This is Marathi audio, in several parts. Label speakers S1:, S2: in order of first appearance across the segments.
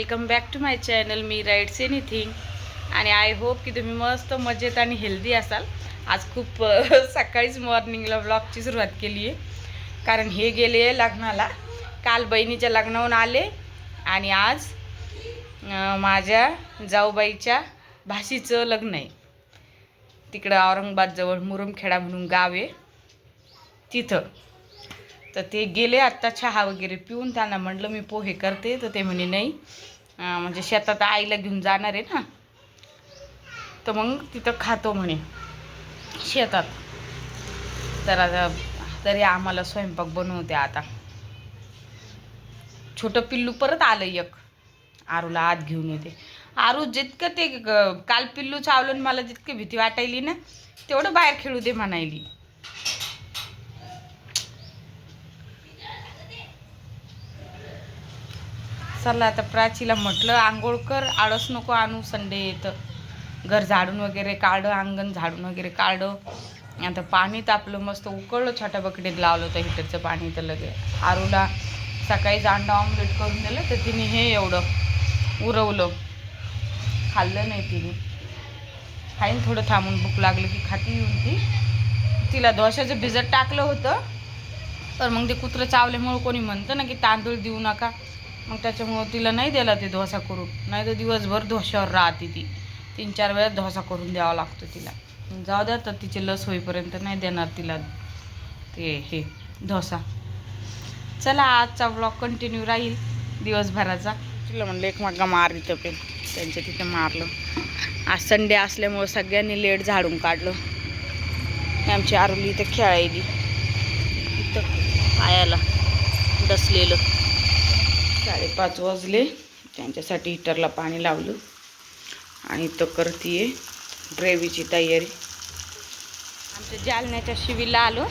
S1: Welcome back to my channel. मी राईट्स एनिथिंग आणि आय होप की तुम्ही मस्त मजेत आणि हेल्दी असाल. आज खूप सकाळीच मॉर्निंगला व्लॉगची सुरुवात केली आहे, कारण हे गेले लग्नाला. काल बहिणीच्या लग्नावरून आले आणि आज माझ्या जाऊबाईच्या भाषीचं लग्न आहे. तिकडं औरंगाबादजवळ मुरुमखेडा म्हणून गाव आहे तिथं. तर ते गेले आत्ता चहा वगैरे पिऊन. त्यांना म्हटलं मी पोहे करते, तर ते म्हणे नाही, म्हणजे शेतात आईला घेऊन जाणार आहे ना, तर मग तिथं खातो म्हणे शेतात. तर आता तरी आम्हाला स्वयंपाक बनवते. आता छोटं पिल्लू परत आलं एक, आरूला आत घेऊन येते. आरू जितकं ते काल पिल्लू चावलं मला जितकी भीती वाटायली ना, तेवढं बाहेर खेळू दे म्हणायली. चला आता प्राचीला म्हटलं आंघोळ कर, आळस नको आणू, संडे येतं. घर झाडून वगैरे काढं, अंगण झाडून वगैरे काढं. आता पाणी तापलं, मस्त उकळलं, छोट्या बकेटीत लावलं होतं हिटरचं पाणी. तर लगे आरूला सकाळीच अंडा ऑमलेट करून दिलं, तर तिने हे एवढं उरवलं, खाल्लं नाही तिने. खाईन थोडं थांबून, भूक लागली की खाती येऊन तिला डोश्याचं भिजत टाकलं होतं. तर मग ते कुत्रं चावल्यामुळं कोणी म्हणतं ना की तांदूळ देऊ नका, मग त्याच्यामुळं तिला नाही दिला ते डोसा करून. नाही तर दिवसभर डोश्यावर राहते ती. 3-4 वेळा डोसा करून द्यावा लागतो तिला. जाऊ द्या, तर तिची लस होईपर्यंत नाही देणार तिला ते हे डोसा. चला आजचा व्लॉग कंटिन्यू राहील दिवसभराचा. तिला म्हणलं एक मागा मार इथं पण, त्यांच्या तिथे मारलं. आज संडे असल्यामुळं सगळ्यांनी लेट झाडून काढलं. आमची आरुली इथं खेळायली, इथं पायाला डसलेलं. 5:30 वाजले. त्यांच्यासाठी हिटरला पाणी लावलं आणि इथं करतीये ग्रेव्हीची तयारी. आमच्या जालन्याच्या शिवीला आलो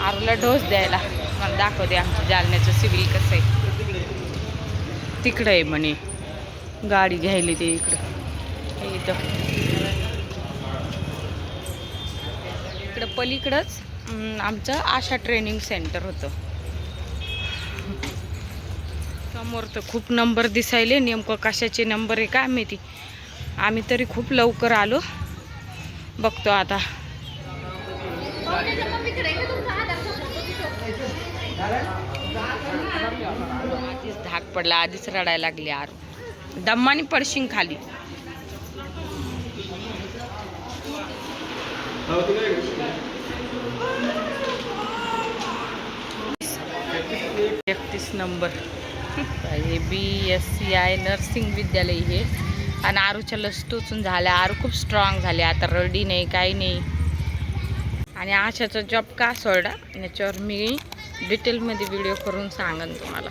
S1: आरूला डोस द्यायला. मला दाखवते आमच्या जालन्याचं सिव्हिल कसं आहे. तिकडं आहे म्हणे, गाडी घ्यायली ते इकडं. इथं इकडं पलीकडंच आमचं आशा ट्रेनिंग सेंटर होतं. समोर तर खूप नंबर दिसायले, नेमकं कशाचे नंबर आहे काय माहिती. आम्ही तरी खूप लवकर आलो. बघतो आता. आधीच धाक पडला, आधीच रडायला लागली आरू. दम्मानी पडशीन खाली. एकतीस नंबर हे BSCI नर्सिंग विद्यालय हे. आणि आरूच्या लस टोचून झाल्या. आरू खूप स्ट्रॉंग झाले, आता रडी नाही, काही नाही. आणि आशाचा जॉब का सोडा याच्यावर मी डिटेलमध्ये व्हिडिओ करून सांगेन तुम्हाला.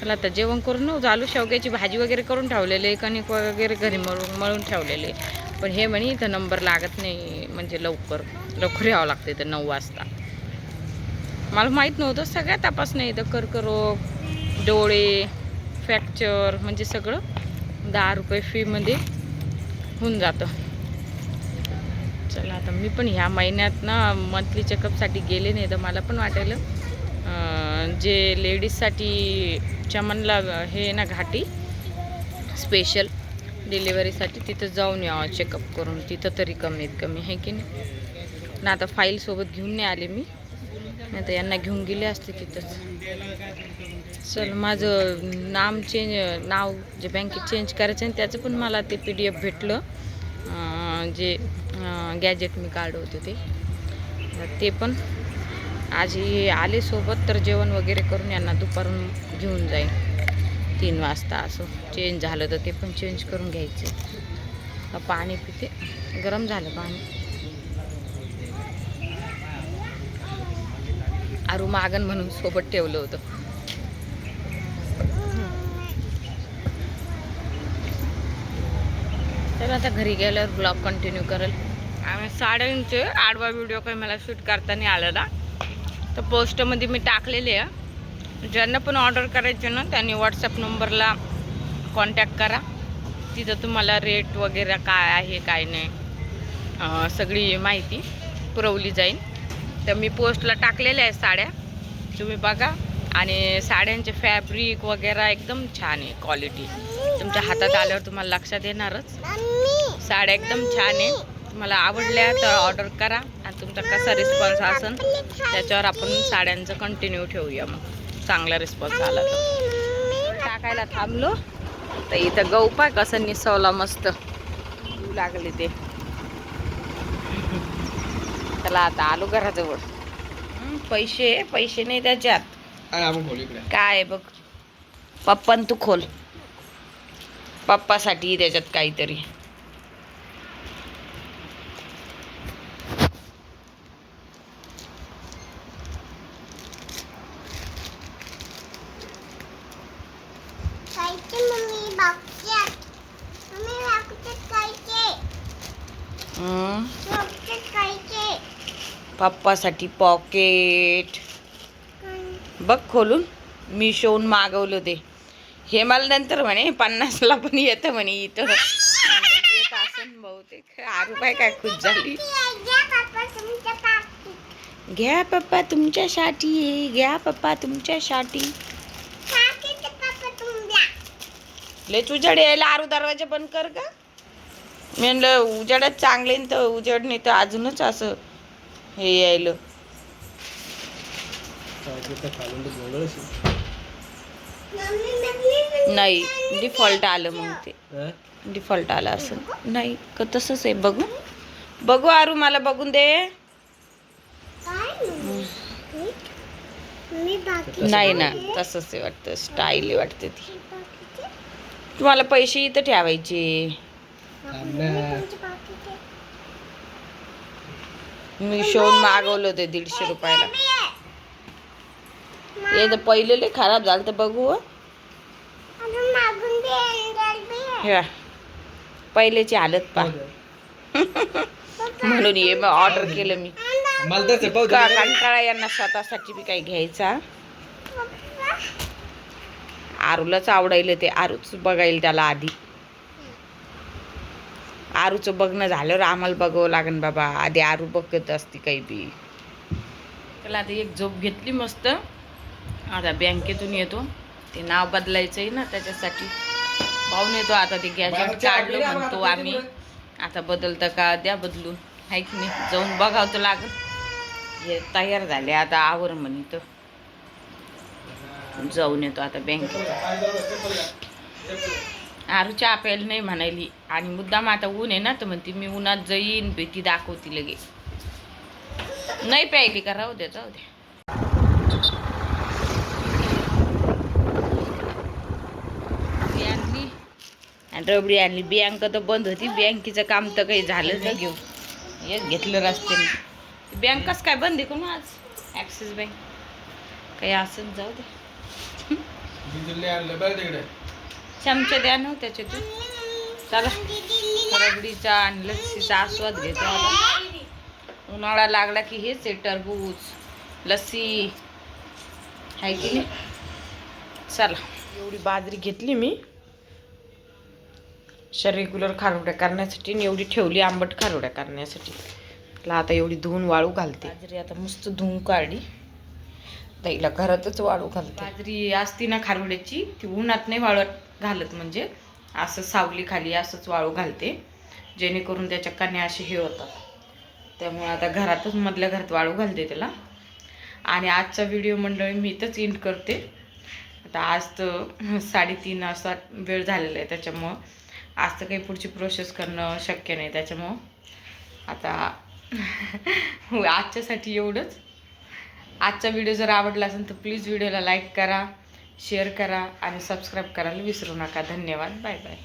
S1: मला आता जेवण करून झालो. शेवग्याची भाजी वगैरे करून ठेवलेले, कणिक वगैरे घरी मळून ठेवलेले. पण हे म्हणे इथं नंबर लागत नाही, म्हणजे लवकर यावं लागतं इथं 9 वाजता. मला माहीत नव्हतं. सगळ्या तपासण्या इथं, कर्करोग, डोळे, फ्रॅक्चर, म्हणजे सगळं 10 रुपये फीमध्ये होऊन जातं. चला आता मी पण ह्या महिन्यात ना मंथली चेकअपसाठी गेले नाही. तर मला पण वाटायलं जे लेडीजसाठी चमनला हे ना घाटी स्पेशल डिलिव्हरीसाठी, तिथं जाऊन यावं चेकअप करून. तिथं तरी कमीत कमी आहे की नाही ना. आता फाईल सोबत घेऊन नाही आले मी, नाही तर यांना घेऊन गेले असते तिथंच. चल माझं नाव जे बँकेत चेंज करायचं आहे त्याचं पण मला ते PDF भेटलं, जे गॅजेट मी काढलं होतं ते पण. आज आले सोबत, तर जेवण वगैरे करून यांना दुपारून घेऊन जाईन 3 वाजता. असं चेंज झालं तर ते पण चेंज करून घ्यायचं. पाणी पिते, गरम झालं पाणी. आरू मागण म्हणून सोबत ठेवलं होतं. तर आता घरी गेल्यावर ब्लॉग कंटिन्यू करेल. आम्ही साड्यांचे आडवा व्हिडिओ काही मला शूट करता नाही आलं ना, तर पोस्टमध्ये मी टाकलेले आहे. ज्यांना पण ऑर्डर करायचे ना त्यांनी व्हॉट्सअप नंबरला कॉन्टॅक्ट करा. तिथं तुम्हाला रेट वगैरे काय आहे काय नाही सगळी माहिती पुरवली जाईल. तर मी पोस्टला टाकलेल्या आहे साड्या, तुम्ही बघा. आणि साड्यांचे फॅब्रिक वगैरे एकदम छान आहे, क्वालिटी तुमच्या हातात आल्यावर तुम्हाला लक्षात येणारच. साड्या एकदम छान आहे. तुम्हाला आवडल्या तर ऑर्डर करा आणि तुमचा कसा रिस्पॉन्स असेल त्याच्यावर आपण साड्यांचं कंटिन्यू ठेवूया. मग चांगला रिस्पॉन्स आला तर टाकायला थांबलो तर इथं गहू पाय कसं निसवला मस्त येऊ लागले ते. त्याला आता आलो घराजवळ. पैसे नाही त्याच्यात. काय बघ पप्पान तू खोल. पप्पासाठी त्याच्यात काहीतरी. पप्पासाठी पॉकेट बघ खोलून. मी शोन मागवलं ते. हे मला नंतर म्हणे 50ला पण येतं म्हणे इथं. येत असन बहुतेक. आरू काय खुश झाली. घ्या पप्पा तुमच्यासाठी, घ्या पप्पा तुमच्यासाठी. लय उजेड यायला. आरू दरवाजा बंद कर का. मी म्हणलं उजेडात चांगले तर उजेड नाही तर अजूनच असं हे यायलं. नाही डिफॉल्ट आलं. मग ते डिफॉल्ट आलं असं नाही का. तसंच आहे. बघू आरू मला बघून दे. नाही ना तसंच आहे वाटतं. स्टाईल वाटते ती. तुम्हाला पैसे इथं ठेवायचे. मी शोन मागवलं होते 150 रुपयाला. हे तर पहिले लय खराब झालं तर बघू. पहिल्याची हालत पा. म्हणून ये मग ऑर्डर केलं मी. कंटाळा यांना स्वतःसाठी बी काही घ्यायचा. आरूलाच आवडायला ते. आरूच बघायला त्याला आधी. आरूचं बघणं झाल्यावर आम्हाला बघावं लागेल बाबा. आधी आरू बघत असते काही बी. त्याला आता एक झोप घेतली मस्त. आता बँकेतून येतो. ते नाव बदलायचं आहे ना त्याच्यासाठी पाहून येतो. आता ते गॅजेट काढलं म्हणतो आम्ही. आता बदलतं का द्या बदलून. आहे की नाही. जाऊन बघावं तर लागत. हे तयार झाले आता आवर म्हणे तर जाऊन येतो आता बँकेत. आरूच्या प्यायला नाही म्हणायली. आणि मुद्दाम आता ऊन आहे ना तर म्हणते मी उन्हात जाईन भीती दाखवती लगे. नाही प्यायली का. राहू द्या जाऊ द्या. आणली आणि रबडी आणली. बँक तर बंद होती. बँकेचं काम तर काही झालं नाही. घेऊ एक घेतलं रस्त्याने. बँकच काय बंद आहे कोण आज. ॲक्सिस बँक काही असं जाऊ दे. चमचे द्या ना त्याच्यातून. चला रबडीचा आणि लस्सीचा आस्वाद घेतो आता. उन्हाळा लागला की हेच आहे टरबूज लस्सी आहे की नाही. चला एवढी बाजरी घेतली मी रेग्युलर खारोड्या करण्यासाठी आणि एवढी ठेवली आंबट खारोड्या करण्यासाठी. आता एवढी धुवून वाळू घालते. बाजरी आता मस्त धुवून काढली. ताईला घरातच वाळू घालते. बाजरी असती ना खारोड्याची ती उन्हात नाही वाळत घालत. म्हणजे असं सावली खाली असंच वाळू घालते जेणेकरून त्याच्या कण्या असे हे होतात. त्यामुळे आता घरातच मधल्या घरात वाळू घालते त्याला. आणि आजचा व्हिडिओ मंडळी मी इथंच एंड करते. आता आज तर 3:30 असा वेळ झालेला आहे. त्याच्यामुळं आज तर काही पुढची प्रोसेस करणं शक्य नाही. त्याच्यामुळं आता आजच्यासाठी एवढंच. आजचा व्हिडिओ जर आवडला असेल तर प्लीज व्हिडिओला लाईक करा, शेअर करा आणि सबस्क्राईब करायला विसरू नका. धन्यवाद. Bye bye.